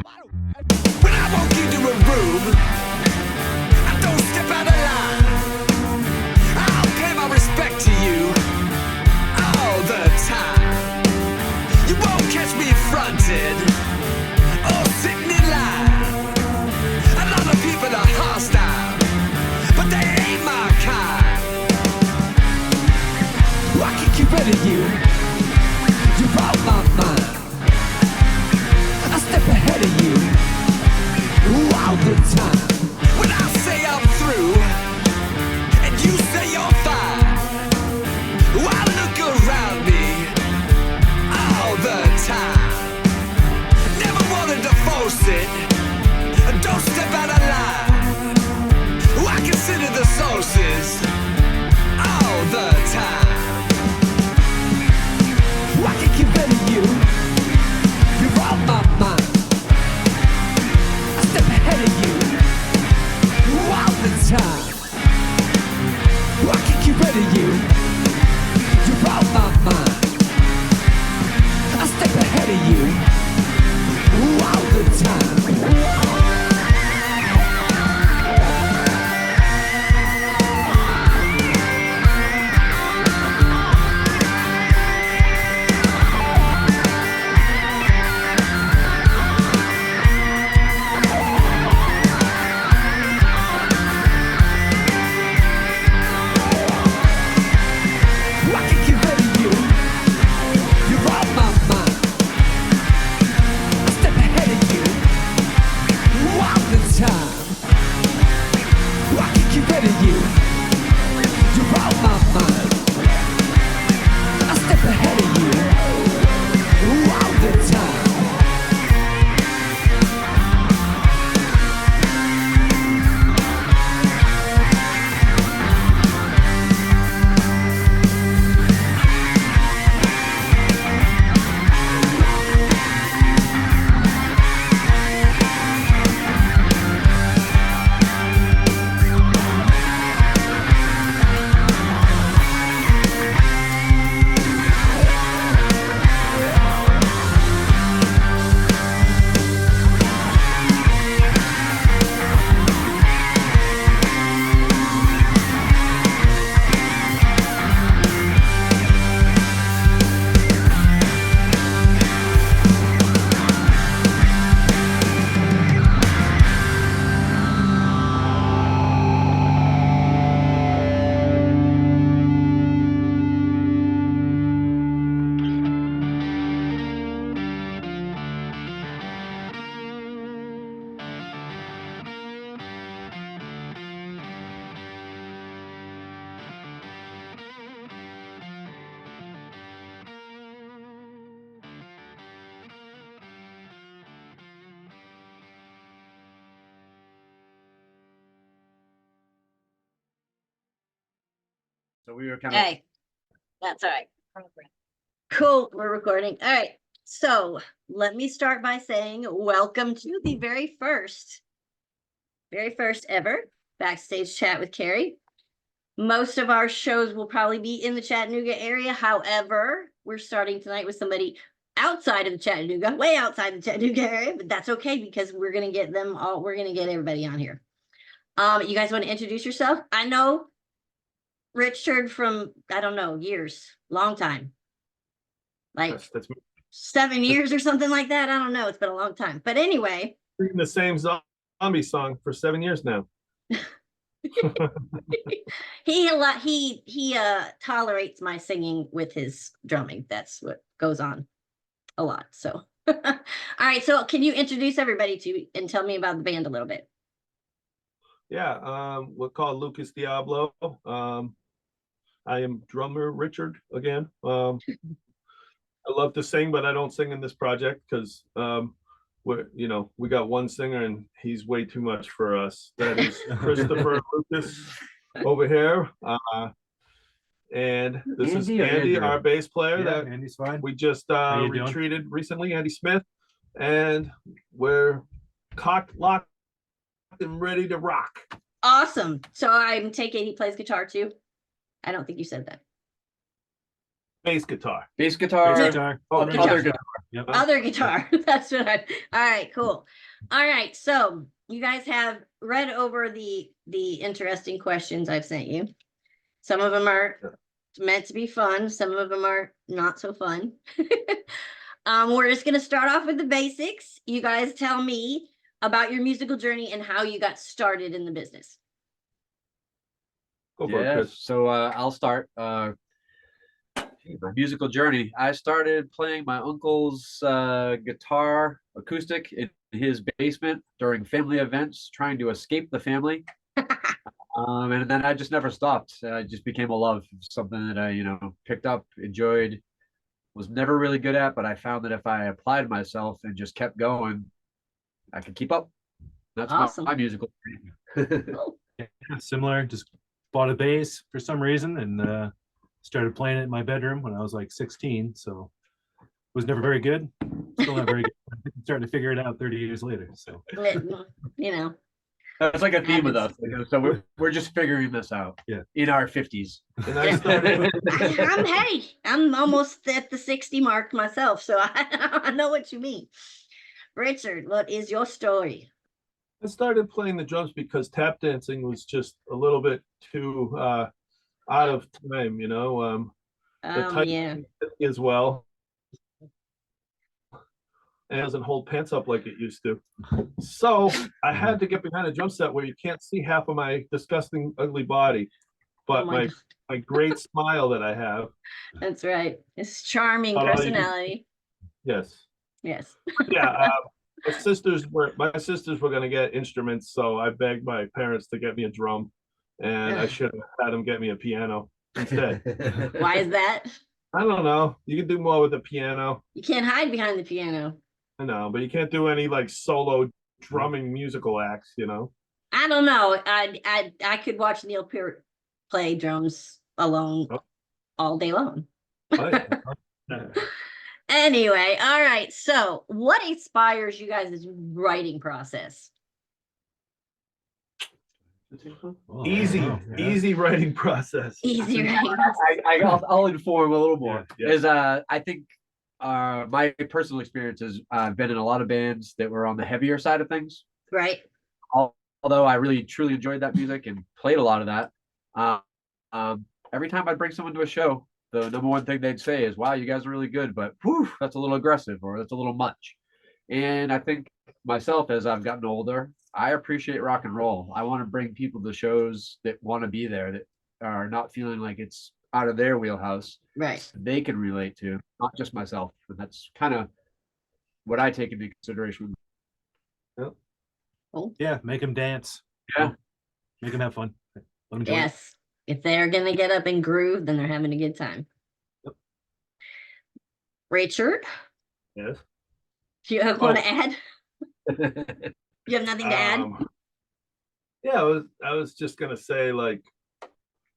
When I walk into a room, I don't step out of line. I'll pay my respect to you all the time. You won't catch me fronted or sitting in line. A lot of people are hostile, but they ain't my kind. I can keep rid of you. You're out my mind. I step ahead of you all the time. When I say I'm through and you say you're fine, I look around me all the time. Never wanted to force it. Don't step out of line. I consider the sources all the time. I can keep rid of you. You're out my mind. I step ahead of you all the time. I can keep rid of you. You're out my mind. I step ahead of you all the time. So we were kind of. Hey, that's all right. Cool, we're recording. All right, so let me start by saying welcome to the very first ever Backstage Chat with Karrie. Most of our shows will probably be in the Chattanooga area. However, we're starting tonight with somebody outside of the Chattanooga, way outside the Chattanooga area, but that's okay because we're gonna get them all. We're gonna get everybody on here. You guys want to introduce yourself? I know Richard from, I don't know, years, long time. Like That's 7 years or something like that. I don't know. It's been a long time. But anyway. singing the same zombie song for 7 years now. he tolerates my singing with his drumming. That's what goes on a lot. So all right. So can you introduce everybody and tell me about the band a little bit? Yeah, we're called Lucas Diablo. I am drummer Richard again. I love to sing, but I don't sing in this project because we got one singer and he's way too much for us. That is Christopher Lucas over here. And this is Andy, our bass player that Andy's fine. we just retreated recently, Andy Smith, and we're cocked, locked, and ready to rock. Awesome. So I'm taking he plays guitar too. I don't think you said that. Bass guitar. Bass guitar. Bass guitar. Other guitar. Yep. Other guitar. That's what I. All right, cool. All right, so you guys have read over the interesting questions I've sent you. Some of them are meant to be fun. Some of them are not so fun. We're just gonna start off with the basics. You guys tell me about your musical journey and how you got started in the business. Go for it, Yeah, Chris. so I'll start. My musical journey. I started playing my uncle's guitar acoustic in his basement during family events, trying to escape the family. And then I just never stopped. I just became a love, something that I, picked up, enjoyed, was never really good at, but I found that if I applied myself and just kept going, I could keep up. That's Awesome. my musical journey. Cool. Yeah, similar. Just bought a bass for some reason and started playing it in my bedroom when I was like 16. So was never very good. Still not very good. Starting to figure it out 30 years later. So You know, That's like a theme with us. happens. So we're just figuring this out. Yeah. In our 50s. And I started. I'm almost at the 60 mark myself, so I know what you mean. Richard, what is your story? I started playing the drums because tap dancing was just a little bit too out of time, the type Yeah. as well. And it doesn't hold pants up like it used to. So I had to get behind a drum set where you can't see half of my disgusting, ugly body, but Oh my my great smile that I have. That's right. It's charming How about you? personality. Yes. Yes. Yeah. My sisters were going to get instruments, so I begged my parents to get me a drum, and I should have had them get me a piano instead. Why is that? I don't know. You can do more with a piano. You can't hide behind the piano. I know, but you can't do any like solo drumming musical acts, I don't know. I could watch Neil Peart play drums alone Oh. all day long. But Anyway, all right. So, what inspires you guys' writing process? oh, easy, yeah. easy writing process. Easy writing process. I'll inform a little more. Yeah. Is I think my personal experience is I've been in a lot of bands that were on the heavier side of things. Right. Although I really truly enjoyed that music and played a lot of that. Every time I'd bring someone to a show, the number one thing they'd say is, "Wow, you guys are really good, but whew, that's a little aggressive or that's a little much." And I think myself, as I've gotten older, I appreciate rock and roll. I want to bring people to shows that want to be there, that are not feeling like it's out of their wheelhouse. Right. They can relate to, not just myself. And that's kind of what I take into consideration. Yeah, make them dance. Yeah. Make them have fun. Let them enjoy it. Yes. If they're gonna get up and groove, then they're having a good time. Yep. Richard, Yes. do you have one to add? You have nothing to add? Yeah, I was just gonna say, like,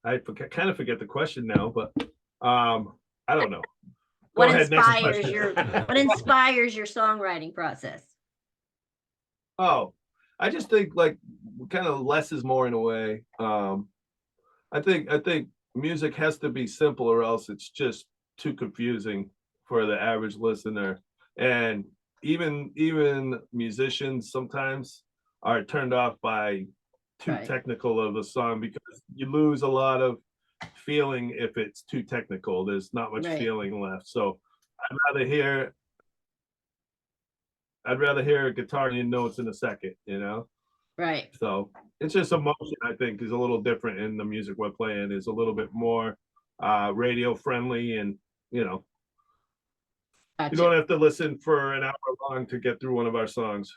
kind of forget the question now, but I don't know. Go What ahead, next inspires question. what inspires your songwriting process? Oh, I just think like kind of less is more in a way. I think music has to be simple or else it's just too confusing for the average listener. And even musicians sometimes are turned off by too Right. technical of a song because you lose a lot of feeling if it's too technical. There's not much Right. feeling left. So I'd rather hear a guitar and notes in a second, Right. So it's just emotion, I think, is a little different in the music we're playing, is a little bit more radio friendly, and you Gotcha. don't have to listen for an hour long to get through one of our songs.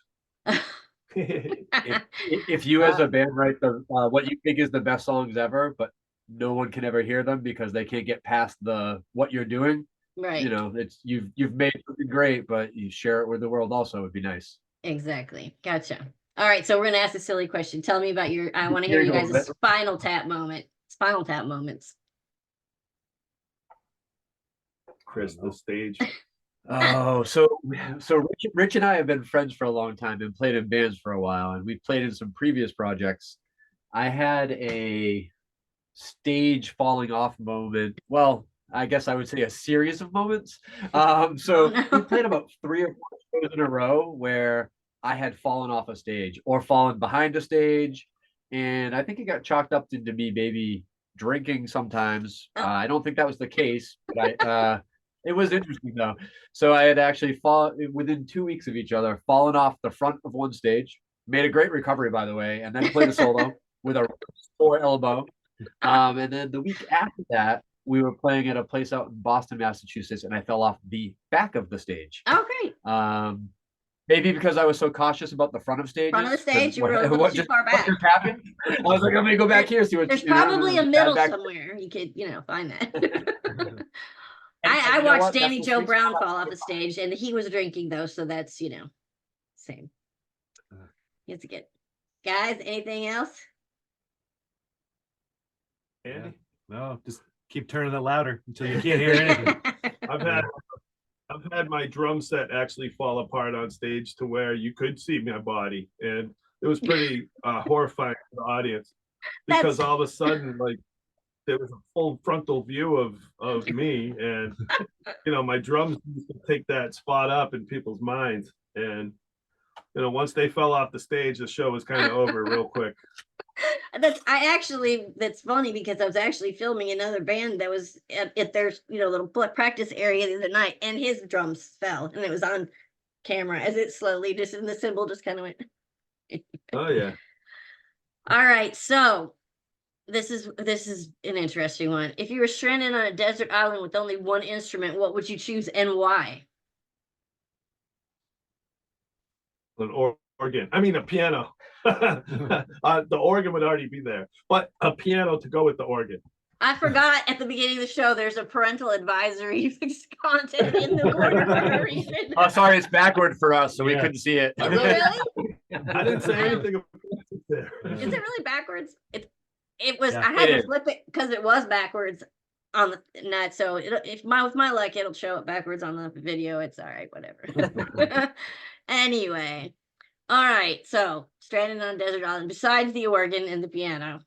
If you as a band write the what you think is the best songs ever, but no one can ever hear them because they can't get past the what you're doing, Right. it's you've made something great, but you share it with the world also would be nice. Exactly. Gotcha. All right. So we're gonna ask a silly question. Tell me about I want to hear Here you you go, guys' Beth. spinal tap moments. Chris, the stage. Oh, so Rich and I have been friends for a long time and played in bands for a while, and we played in some previous projects. I had a stage falling off moment. Well, I guess I would say a series of moments. So no. we played about 3 or 4 shows in a row where I had fallen off a stage or fallen behind a stage. And I think it got chalked up into me maybe drinking sometimes. I don't think that was the case, but it was interesting though. So I had actually fallen within 2 weeks of each other, fallen off the front of one stage, made a great recovery, by the way, and then played a solo with a sore elbow. And then the week after that, we were playing at a place out in Boston, Massachusetts, and I fell off the back of the stage. Oh, great. Maybe because I was so cautious about the front of stages. Front of the stage, you were a little too far back. What just happened? I was like, I'm gonna go back here, see what. There's probably a middle somewhere. You could, find that. I watched Danny Joe Brown fall off the stage, and he was drinking though, so that's same. It's good. Guys, anything else? Andy? No, just keep turning it louder until you can't hear anything. I've had my drum set actually fall apart on stage to where you could see my body, and it was pretty horrifying to the audience because all of a sudden, like, there was a full frontal view of me, and my drums used to take that spot up in people's minds, and once they fell off the stage, the show was kind of over real quick. That's funny because I was actually filming another band that was at their little practice area the other night, and his drums fell, and it was on camera as it slowly just in the cymbal just kind of went. Oh yeah. All right, so this is an interesting one. If you were stranded on a desert island with only one instrument, what would you choose and why? An organ. I mean, a piano. The organ would already be there, but a piano to go with the organ. I forgot at the beginning of the show, there's a parental advisory content in the corner for a reason. Oh, sorry, it's backward for us, so we couldn't see it. Is it really? I didn't say anything about it there. Is it really backwards? It was. Yeah, I had to flip it because it was backwards on the net. So with my luck, it'll show it backwards on the video. It's all right, whatever. Anyway, all right. So stranded on a desert island. Besides the organ and the piano,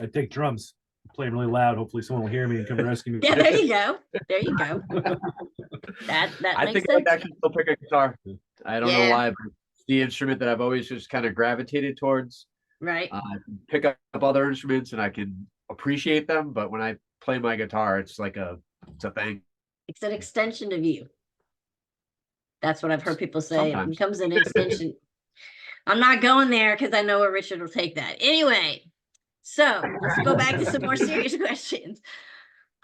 I take drums, play them really loud. Hopefully, someone will hear me and come rescue me. yeah, there you go. There you go. That I makes think I'd sense. actually still pick a guitar. I don't know Yeah. why, but it's the instrument that I've always just kind of gravitated towards. Right. I can pick up other instruments and I can appreciate them, but when I play my guitar, it's like it's a thing. It's an extension of you. That's what I've heard people say. It Sometimes. becomes an extension. I'm not going there because I know where Richard will take that. Anyway, so let's go back to some more serious questions.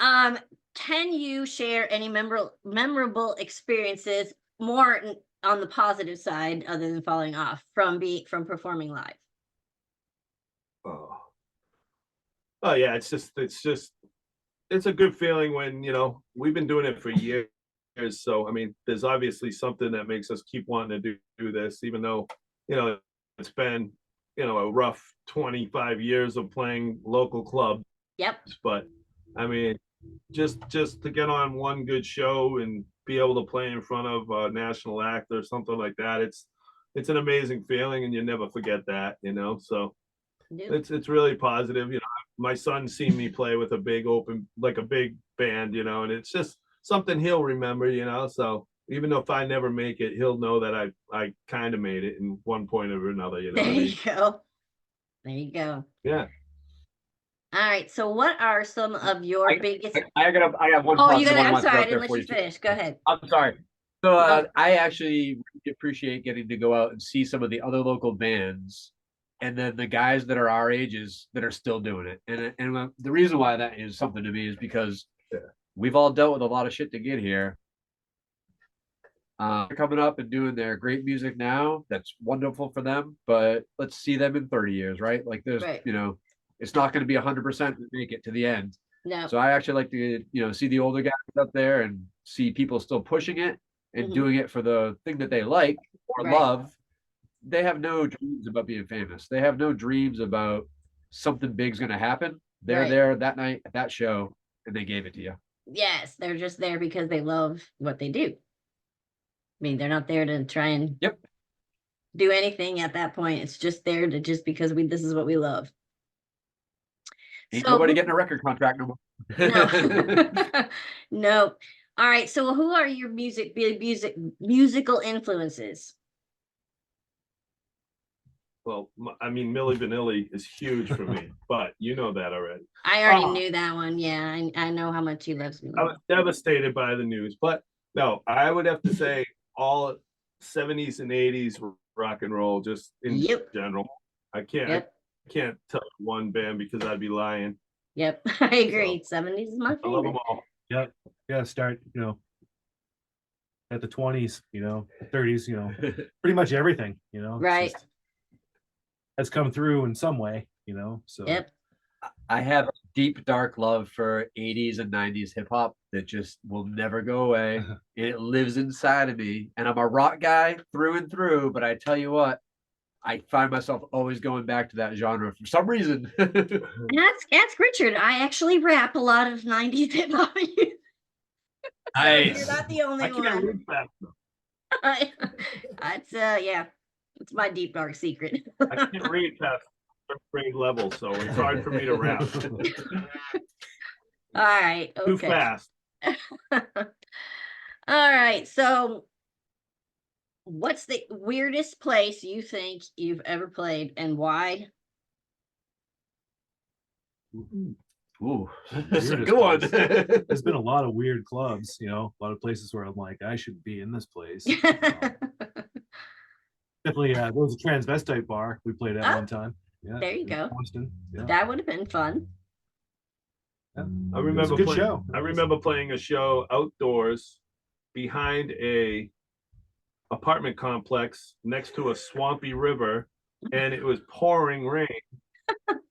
Can you share any memorable experiences more on the positive side other than falling off from performing live? Oh yeah, it's a good feeling when we've been doing it for years. So I mean, there's obviously something that makes us keep wanting to do this, even though it's been a rough 25 years of playing local clubs. Yep. But I mean, just to get on one good show and be able to play in front of a national act or something like that, it's an amazing feeling, and you never forget that. So it's really positive. My son's seen me play with a big band, and it's just something he'll remember, So even if I never make it, he'll know that I kind of made it in one point or another, There you go. There you go. Yeah. All right. So what are some of your biggest? I have one. Oh, I'm sorry, I didn't let you finish. Go ahead. I'm sorry. So I actually really appreciate getting to go out and see some of the other local bands, and then the guys that are our ages that are still doing it. And the reason why that is something to me is because we've all dealt with a lot of shit to get here. Coming up and doing their great music now, that's wonderful for them, but let's see them in 30 years, right? Like there's, Right. It's not going to be 100% to make it to the end. No. So I actually like to, see the older guys up there and see people still pushing it and Mhm. doing it for the thing that they like or Right. love. They have no dreams about being famous. They have no dreams about something big's going to happen. They're Right. there that night at that show and they gave it to you. Yes, they're just there because they love what they do. I mean, they're not there to try and do anything at that point. It's just there to because this is what we love. Ain't So nobody getting a record contract no more. No. Nope. All right. So who are your musical influences? Well, I mean, Milli Vanilli is huge for me, but you know that already. I already Oh. knew that one. Yeah, I know how much he loves me. I was devastated by the news, but no, I would have to say all 70s and 80s rock and roll, just in Yep. general. I can't Yep. I can't tell you one band because I'd be lying. Yep. I agree. 70s is my I love them favorite. all. Yep. Yeah. Start, at the 20s, 30s, pretty much everything, it's Right. just has come through in some way, so. Yep. I have a deep, dark love for 80s and 90s hip hop that just will never go away. It lives inside of me. And I'm a rock guy through and through, but I tell you what, I find myself always going back to that genre for some reason. That's Richard. I actually rap a lot of 90s hip hop. Nice. You're not the only I can't one. read fast. It's yeah, it's my deep dark secret. I can't read past third grade level, so it's hard for me to rap. All right, Too okay. fast. All right, so what's the weirdest place you think you've ever played and why? Ooh, that's a Weirdest good one. place. There's been a lot of weird clubs, a lot of places where I'm like, I should be in this place. Definitely, there was a transvestite bar we played at Oh, one time. Yeah, there you in go. Boston. Yeah. That would have been fun. I It was a remember good playing, show. I remember playing a show outdoors behind a apartment complex next to a swampy river, and it was pouring rain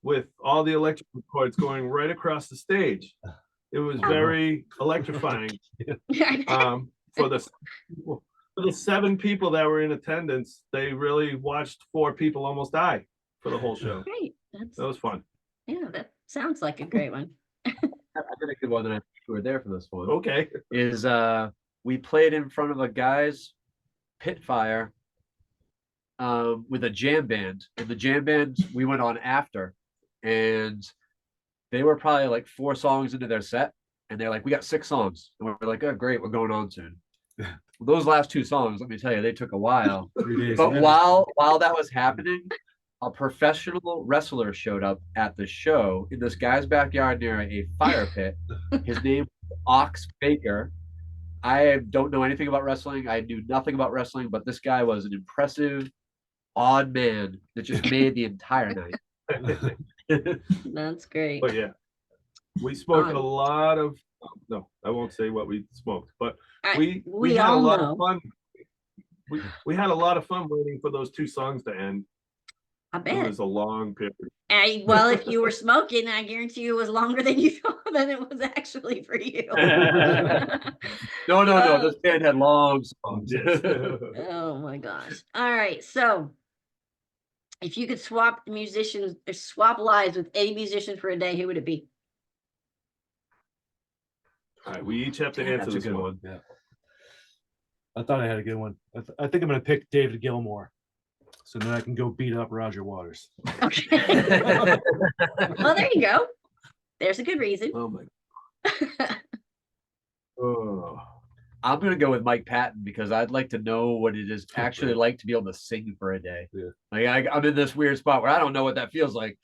with all the electrical cords going right across the stage. It was very electrifying. For the 7 people that were in attendance, they really watched 4 people almost die for the whole show. Great. That was fun. Yeah, that sounds like a great one. I did a good one that I think you were there for this one. Okay. Is we played in front of a guy's pit fire with a jam band. And the jam band we went on after, and they were probably like 4 songs into their set, and they're like, we got 6 songs. And we're like, oh great, we're going on soon. Those last 2 songs, let me tell you, they took a while. 3 days. But Yeah. while that was happening, a professional wrestler showed up at the show in this guy's backyard near a fire pit. His name was Ox Baker. I don't know anything about wrestling. I knew nothing about wrestling, but this guy was an impressive, odd man that just made the entire night. That's great. But yeah, we smoked a lot of, no, I won't say what we smoked, but we had a all lot know. of fun. We had a lot of fun waiting for those 2 songs to end. I It bet. was a long period. Well, if you were smoking, I guarantee you it was longer than you thought than it was actually for you. No. This band had long songs. Oh my gosh. All right. So if you could swap musicians or swap lives with any musician for a day, who would it be? All right, we each have to Yeah, answer that's a this good one. one. Yeah. I thought I had a good one. I think I'm going to pick David Gilmour, so then I can go beat up Roger Waters. Okay. Well, there you go. There's a good reason. Oh my. Oh. I'm gonna go with Mike Patton because I'd like to know what it is actually like to be able to sing for a day. Yeah. Like I'm in this weird spot where I don't know what that feels like.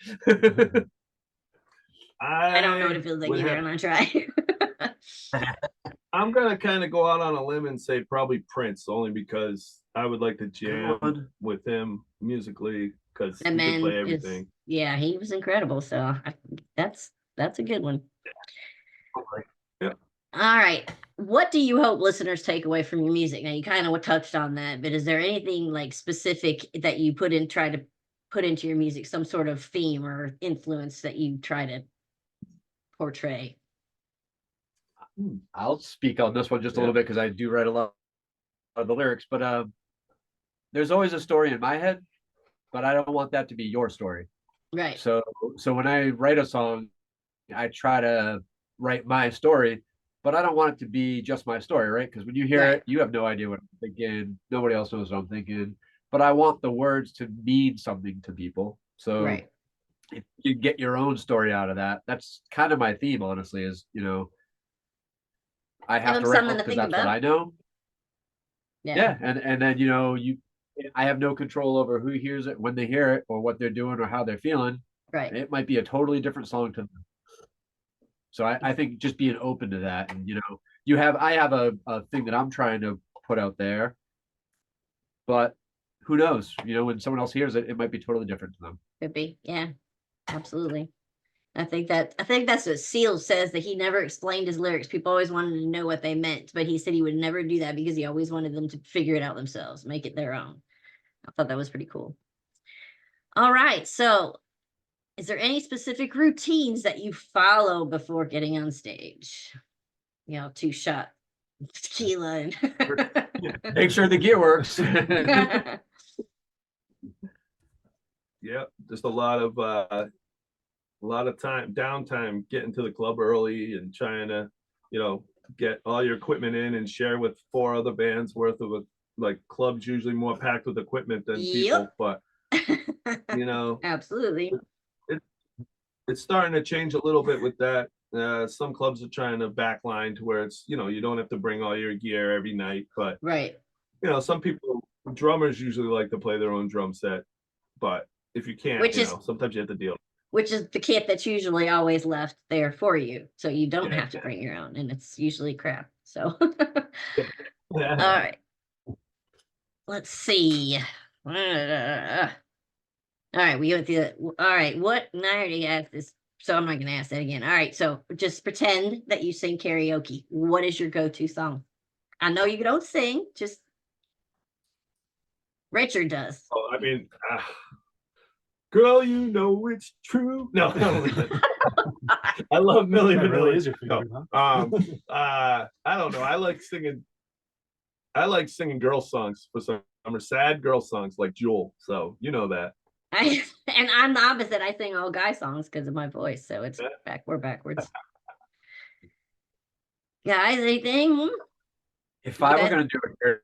I don't know what it feels like either. I'm gonna try. I'm gonna kind of go out on a limb and say probably Prince, only because I would like to jam with him musically because he And can then play everything. yeah, he was incredible. So that's a good one. Yeah. All right. What do you hope listeners take away from your music? Now you kind of touched on that, but is there anything like specific that you try to put into your music, some sort of theme or influence that you try to portray? I'll speak on this one just a little bit because I do write a lot of the lyrics, but there's always a story in my head, but I don't want that to be your story. Right. So when I write a song, I try to write my story, but I don't want it to be just my story, right? Because when you hear it, you have no idea what I'm thinking. Nobody else knows what I'm thinking. But I want the words to mean something to people. So if you get your own story out of that. That's kind of my theme, honestly, is, I have them to write something to because think that's what about. I know. Yeah. Yeah. And then, I have no control over who hears it, when they hear it, or what they're doing or how they're feeling. Right. It might be a totally different song to them. So I think just being open to that, and I have a thing that I'm trying to put out there, but who knows? When someone else hears it, it might be totally different to them. Could be. Yeah. Absolutely. I think that's what Seal says, that he never explained his lyrics. People always wanted to know what they meant, but he said he would never do that because he always wanted them to figure it out themselves, make it their own. I thought that was pretty cool. All right. So is there any specific routines that you follow before getting on stage? 2-shot tequila and Make sure the gear works. Yeah, just a lot of downtime, getting to the club early and trying to, get all your equipment in and share with 4 other bands worth of like clubs usually more packed with equipment than people, but absolutely. It's starting to change a little bit with that. Some clubs are trying to backline to where it's, you don't have to bring all your gear every night, but right. Some drummers usually like to play their own drum set, but if you can't, sometimes you have to deal. Which is the kit that's usually always left there for you, so you don't have to bring your own, and it's usually crap. So, all right, let's see. All right, we went through. All right, what? And I already asked this, so I'm not going to ask that again. All right, so just pretend that you sing karaoke. What is your go-to song? I know you don't sing, just Richard does. Oh, I mean, girl, it's true. No, I love Millie Vanilli. Really is your favorite, huh? I don't know. I like singing girl songs for some sad girl songs like Jewel. So you know that. And I'm the opposite. I sing all guy songs because of my voice. So it's we're backwards. Guys, anything? If I were going to do a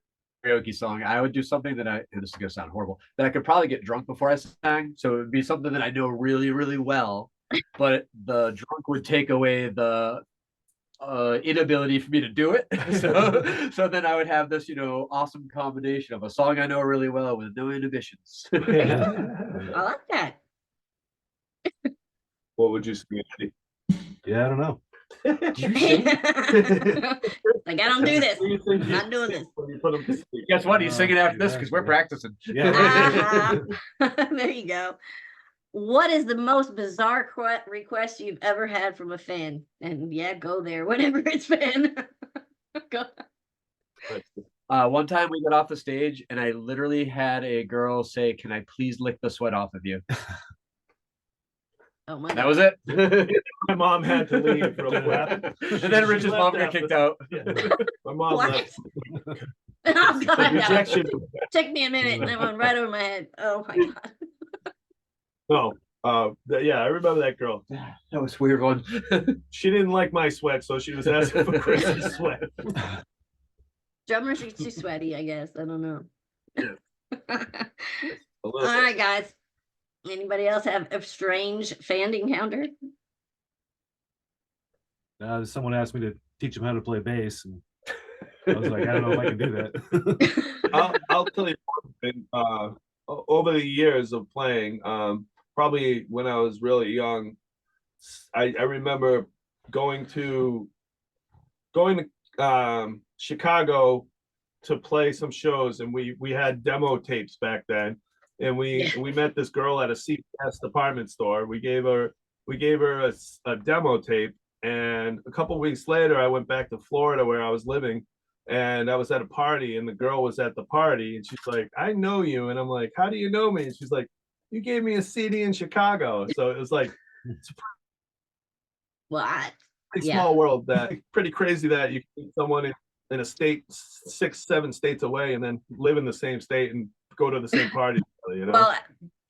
karaoke song, I would do something that and this is going to sound horrible, that I could probably get drunk before I sang. So it would be something that I know really, really well, but the drunk would take away the inability for me to do it. So then I would have this, awesome combination of a song I know really well with no inhibitions. I like that. What would you sing, Eddie? Yeah, I don't know. Like, I don't do this. I'm not doing this. Guess what? He's singing after this because we're practicing. Yeah. There you go. What is the most bizarre request you've ever had from a fan? And go there, whatever it's been. Go. One time we got off the stage and I literally had a girl say, "Can I please lick the sweat off of you?" Oh my that was it. My mom had to leave real quick. And then Rich's mom got kicked out. Yeah. My mom left. Oh, God, Rejection. Took me a minute and that went right over my head. Oh my God. No. I remember that girl. That was a weird one. She didn't like my sweat, so she was asking for Chris's sweat. Drummers are too sweaty, I guess. I don't know. Yeah. All right, guys. Anybody else have a strange fan encounter? Someone asked me to teach him how to play bass, and I was like, I don't know if I can do that. I'll tell you one thing. Over the years of playing, probably when I was really young, I remember going to Chicago to play some shows, and we had demo tapes back then, and we met this girl at a CVS department store. We gave her a demo tape, and a couple weeks later I went back to Florida where I was living, and I was at a party, and the girl was at the party, and she's like, "I know you," and I'm like, "How do you know me?" And she's like, "You gave me a CD in Chicago." So it was like, it's What? pretty small world. That pretty crazy that you can meet someone in a state 6-7 states away and then live in the same state and go to the same party. Well,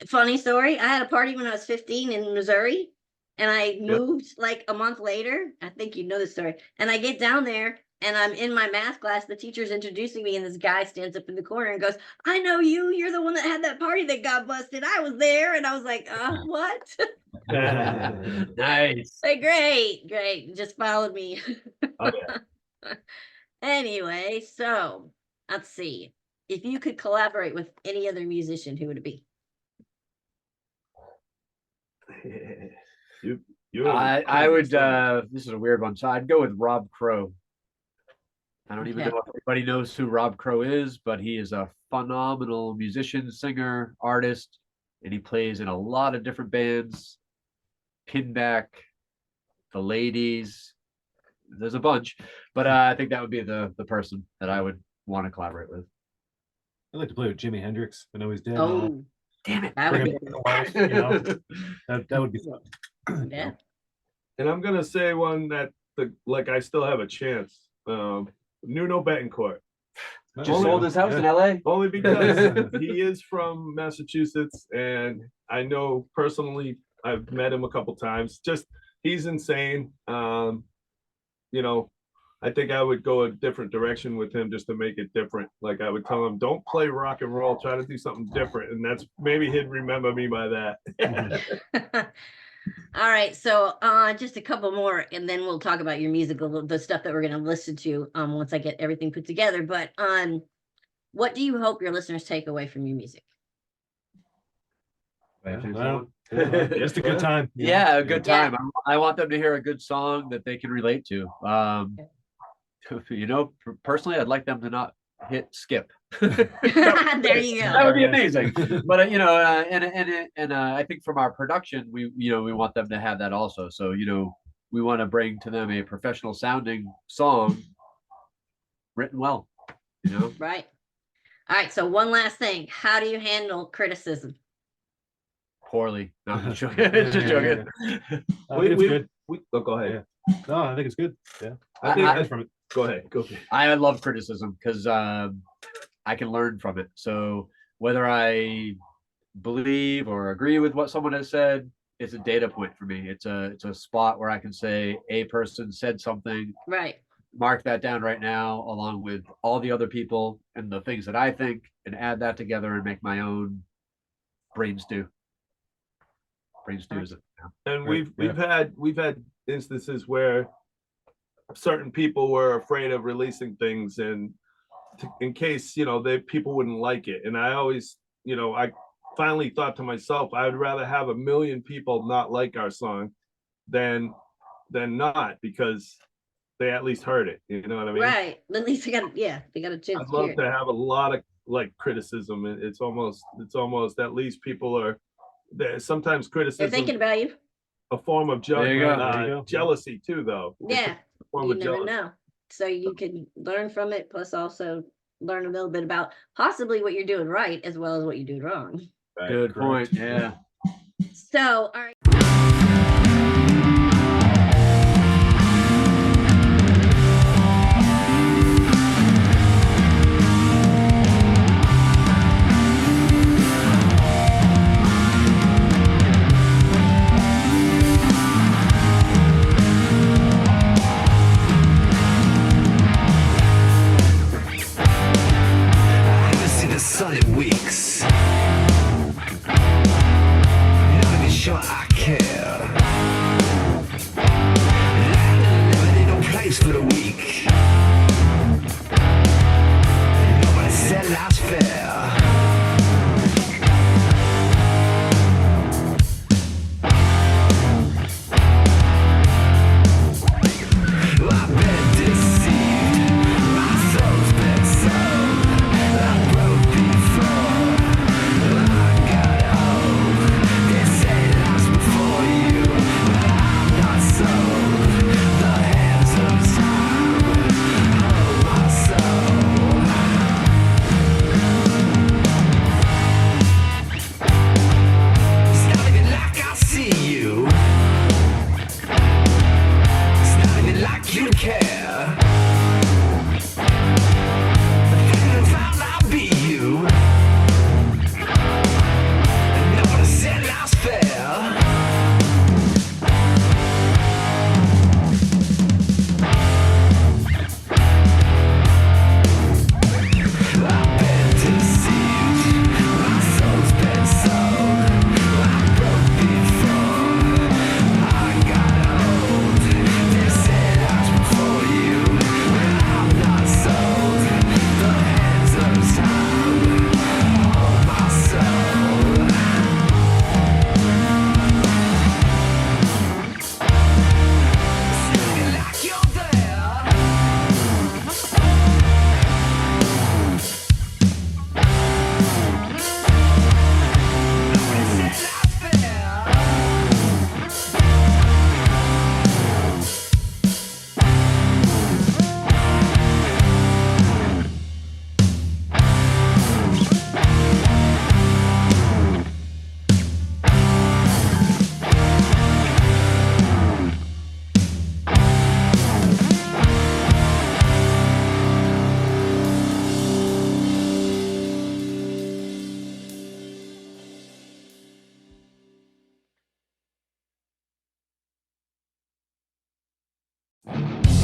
funny story. I had a party when I was 15 in Missouri, and I moved like a month later. I think you know the story. And I get down there, and I'm in my math class. The teacher's introducing me, and this guy stands up in the corner and goes, "I know you. You're the one that had that party that got busted. I was there." And I was like, "What?" Nice. Hey, great. Just followed me. Oh, yeah. Anyway, so let's see. If you could collaborate with any other musician, who would it be? You I would this is a weird one. So I'd go with Rob Crow. I don't even Okay. know if everybody knows who Rob Crow is, but he is a phenomenal musician, singer, artist, and he plays in a lot of different bands. Pinback, The Ladies, there's a bunch, but I think that would be the person that I would want to collaborate with. I'd like to play with Jimi Hendrix. I know he's dead. Oh, Damn it. that would Bring be him in the wife, you know, that would be fun. yeah. And I'm gonna say one that I still have a chance. Nuno Betancourt. Just Only- sold his house in LA. Only because he is from Massachusetts, and I know personally I've met him a couple times. Just he's insane. You know, I think I would go a different direction with him just to make it different. Like I would tell him, don't play rock and roll, try to do something different, and that's maybe he'd remember me by that. All right, so just a couple more, and then we'll talk about your musical, the stuff that we're going to listen to once I get everything put together. But what do you hope your listeners take away from your music? Well, just a good time. you know? Yeah, a good Yeah. time. I want them to hear a good song that they can relate to. You know, personally, I'd like them to not hit skip. There you That go. would be amazing. But you know, and I think from our production, we want them to have that also. So you know, we want to bring to them a professional sounding song written well. You know, Right. All right, so one last thing. How do you handle criticism? poorly. No, I'm just joking. Just joking. It's good. Go ahead. No, I think it's good. Yeah. I think Learn from it. Go ahead. Go ahead. I love criticism because I can learn from it. So whether I believe or agree with what someone has said, it's a data point for me. It's a spot where I can say a person said something, Right. mark that down right now, along with all the other people and the things that I think, and add that together and make my own brain stew. Brain stew is it? And Right, we've had instances where certain people were afraid of releasing things, and in case people wouldn't like it. And I always, I finally thought to myself, I would rather have 1 million people not like our song than not, because they at least heard it. You know what I mean? Right. At least they got a chance I'd to hear love it. to have a lot of criticism. It's almost at least people are there. Sometimes They're criticism thinking about you. a form of There you go. There you go. jealousy too, though. It's Yeah. a form You of never jealousy. know. So you can learn from it, plus also learn a little bit about possibly what you're doing right as well as what you're doing wrong. Right, Good correct. point. Yeah. So, all right. I haven't seen the sun in weeks. Not even sure I care. Living in no place for the weak. Nobody said life's fair. I've been deceived. My soul's been sold. I broke before. I got hope. They say life's before you, but I'm not sold. The hands of time Bye.